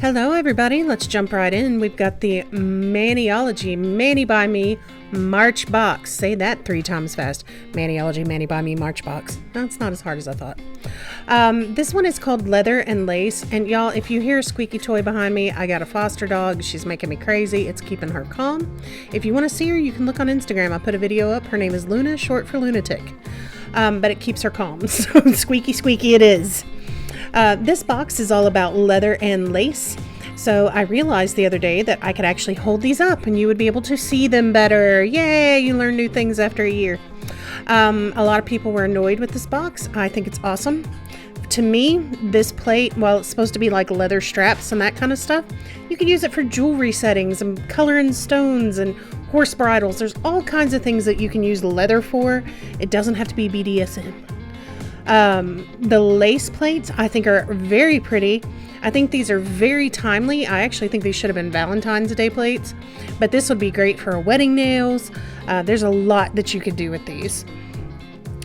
Hello everybody, let's jump right in. We've got the Maniology Mani by Me March box. Say that 3 times fast. Maniology Mani by Me March box. No, it's not as hard as I thought. This one is called Leather and Lace. And y'all, if you hear a squeaky toy behind me, I got a foster dog. She's making me crazy. It's keeping her calm. If you want to see her, you can look on Instagram. I put a video up. Her name is Luna, short for lunatic. But it keeps her calm. So squeaky squeaky it is. This box is all about leather and lace. So I realized the other day that I could actually hold these up and you would be able to see them better. Yay, you learn new things after a year. A lot of people were annoyed with this box. I think it's awesome. To me, this plate, while it's supposed to be like leather straps and that kind of stuff, you can use it for jewelry settings and coloring stones and horse bridles. There's all kinds of things that you can use leather for. It doesn't have to be BDSM. The lace plates I think are very pretty. I think these are very timely. I actually think they should have been Valentine's Day plates, but this would be great for wedding nails. There's a lot that you could do with these.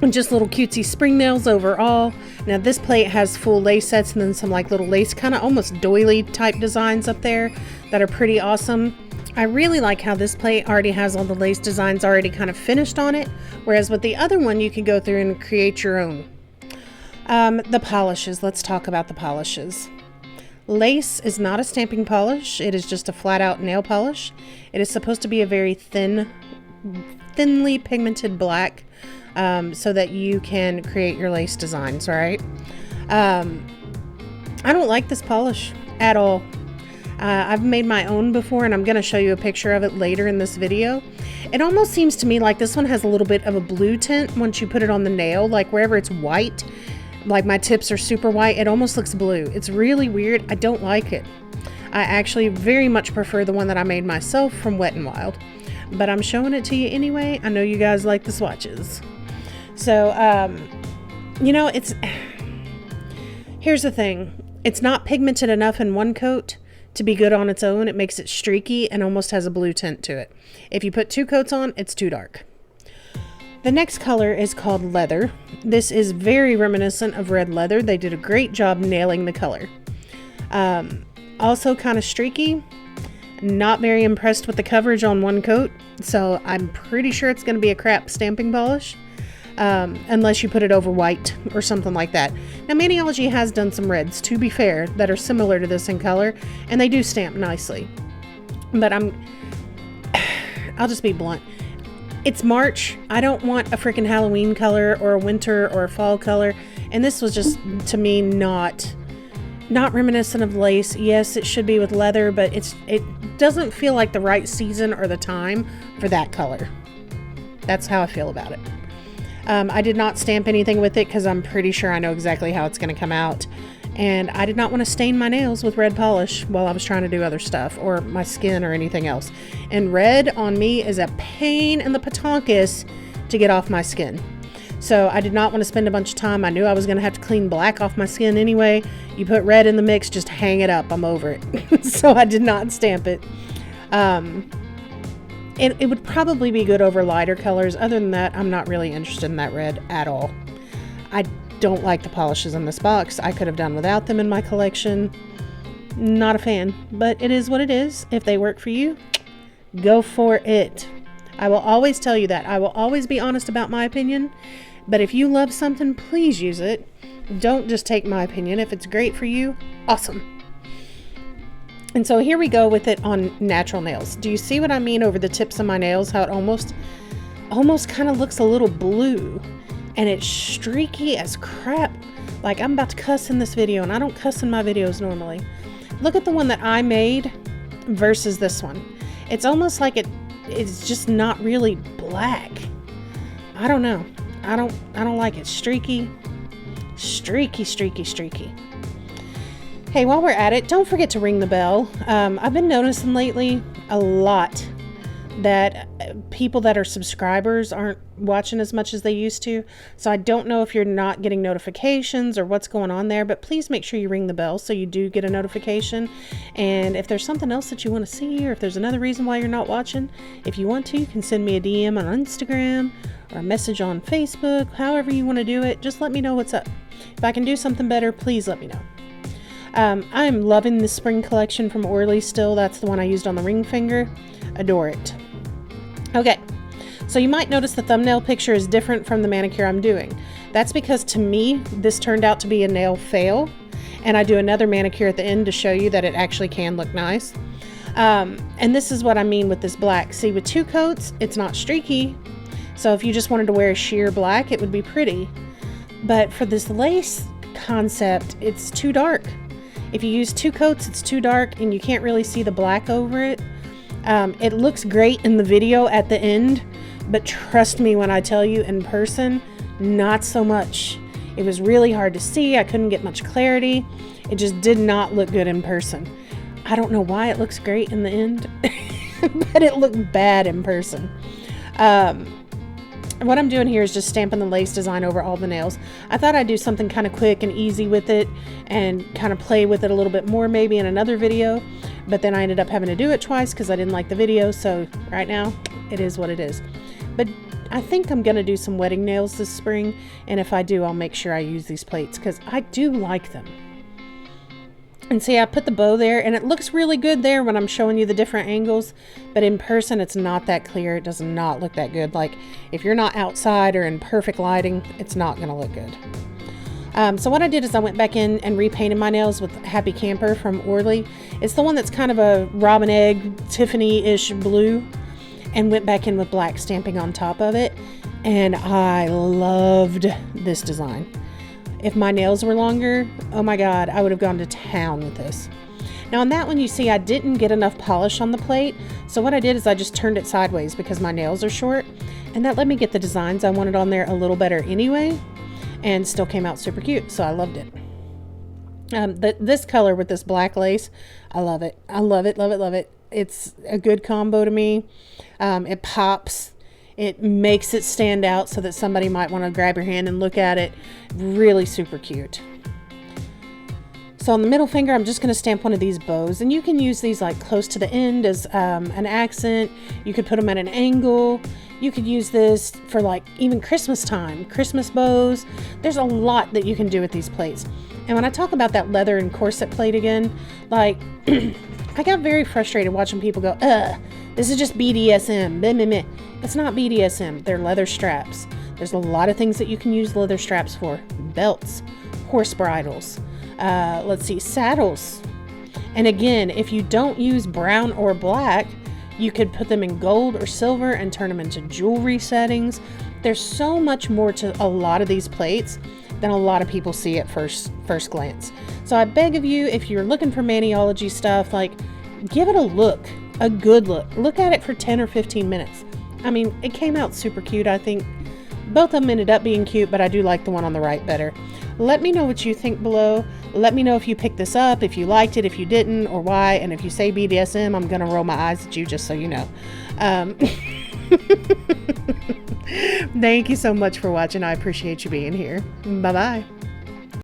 And just little cutesy spring nails overall. Now this plate has full lace sets and then some like little lace kind of almost doily type designs up there that are pretty awesome. I really like how this plate already has all the lace designs already kind of finished on it, whereas with the other one you can go through and create your own. The polishes, let's talk about the polishes. Lace is not a stamping polish, it is just a flat out nail polish. It is supposed to be a very thinly pigmented black so that you can create your lace designs, right? I don't like this polish at all. I've made my own before and I'm going to show you a picture of it later in this video. It almost seems to me like this one has a little bit of a blue tint once you put it on the nail, like wherever it's white. Like my tips are super white, it almost looks blue. It's really weird. I don't like it. I actually very much prefer the one that I made myself from Wet n Wild, but I'm showing it to you anyway. I know you guys like the swatches. So, you know, here's the thing. It's not pigmented enough in one coat to be good on its own. It makes it streaky and almost has a blue tint to it. If you put 2 coats on, it's too dark. The next color is called Leather. This is very reminiscent of red leather. They did a great job nailing the color. Also kind of streaky. Not very impressed with the coverage on one coat, so I'm pretty sure it's going to be a crap stamping polish. Unless you put it over white or something like that. Now Maniology has done some reds, to be fair, that are similar to this in color, and they do stamp nicely. But I'll just be blunt. It's March. I don't want a freaking Halloween color or a winter or a fall color. And this was just, to me, not reminiscent of lace. Yes, it should be with leather, but it doesn't feel like the right season or the time for that color. That's how I feel about it. I did not stamp anything with it because I'm pretty sure I know exactly how it's going to come out. And I did not want to stain my nails with red polish while I was trying to do other stuff or my skin or anything else. And red on me is a pain in the patonkus to get off my skin. So I did not want to spend a bunch of time. I knew I was going to have to clean black off my skin anyway. You put red in the mix, just hang it up. I'm over it. So I did not stamp it. It would probably be good over lighter colors. Other than that, I'm not really interested in that red at all. I don't like the polishes in this box. I could have done without them in my collection. Not a fan, but it is what it is. If they work for you, go for it. I will always tell you that. I will always be honest about my opinion, but if you love something, please use it. Don't just take my opinion. If it's great for you, awesome. And so here we go with it on natural nails. Do you see what I mean over the tips of my nails? How it almost kind of looks a little blue. And it's streaky as crap. Like I'm about to cuss in this video, and I don't cuss in my videos normally. Look at the one that I made versus this one. It's almost like it's just not really black. I don't know. I don't like it. Streaky. Hey, while we're at it, don't forget to ring the bell. I've been noticing lately a lot that people that are subscribers aren't watching as much as they used to. So I don't know if you're not getting notifications or what's going on there, but please make sure you ring the bell so you do get a notification. And if there's something else that you want to see, or if there's another reason why you're not watching, if you want to, you can send me a DM on Instagram or a message on Facebook. However you want to do it, just let me know what's up. If I can do something better, please let me know. I'm loving the spring collection from Orly still. That's the one I used on the ring finger. Adore it. Okay, so you might notice the thumbnail picture is different from the manicure I'm doing. That's because to me, this turned out to be a nail fail. And I do another manicure at the end to show you that it actually can look nice. And this is what I mean with this black. See, with 2 coats, it's not streaky. So if you just wanted to wear a sheer black, it would be pretty. But for this lace concept, it's too dark. If you use 2 coats, it's too dark and you can't really see the black over it. It looks great in the video at the end, but trust me when I tell you, in person, not so much. It was really hard to see. I couldn't get much clarity. It just did not look good in person. I don't know why it looks great in the end, but it looked bad in person. What I'm doing here is just stamping the lace design over all the nails. I thought I'd do something kind of quick and easy with it and kind of play with it a little bit more maybe in another video, but then I ended up having to do it twice because I didn't like the video. So right now it is what it is. But I think I'm going to do some wedding nails this spring, and if I do, I'll make sure I use these plates because I do like them. And see, I put the bow there, and it looks really good there when I'm showing you the different angles, but in person, it's not that clear. It does not look that good. Like, if you're not outside or in perfect lighting, it's not going to look good. So what I did is I went back in and repainted my nails with Happy Camper from Orly. It's the one that's kind of a robin egg, Tiffany-ish blue, and went back in with black stamping on top of it. And I loved this design. If my nails were longer, oh my God, I would have gone to town with this. Now on that one, you see I didn't get enough polish on the plate. So what I did is I just turned it sideways because my nails are short, and that let me get the designs I wanted on there a little better anyway, and still came out super cute. So I loved it. This color with this black lace, I love it. I love it, love it, love it. It's a good combo to me. It pops. It makes it stand out so that somebody might want to grab your hand and look at it. Really super cute. So on the middle finger, I'm just going to stamp one of these bows. And you can use these like close to the end as an accent. You could put them at an angle. You could use this for like even Christmas time, Christmas bows. There's a lot that you can do with these plates. And when I talk about that leather and corset plate again, like I got very frustrated watching people go, this is just BDSM. Meh, meh, meh. It's not BDSM. They're leather straps. There's a lot of things that you can use leather straps for. Belts, horse bridles, let's see, saddles. And again, if you don't use brown or black, you could put them in gold or silver and turn them into jewelry settings. There's so much more to a lot of these plates than a lot of people see at first glance. So I beg of you, if you're looking for Maniology stuff, like give it a look, a good look. Look at it for 10 or 15 minutes. I mean, it came out super cute. I think both of them ended up being cute, but I do like the one on the right better. Let me know what you think below. Let me know if you picked this up, if you liked it, if you didn't, or why. And if you say BDSM, I'm going to roll my eyes at you just so you know. Thank you so much for watching. I appreciate you being here. Bye-bye.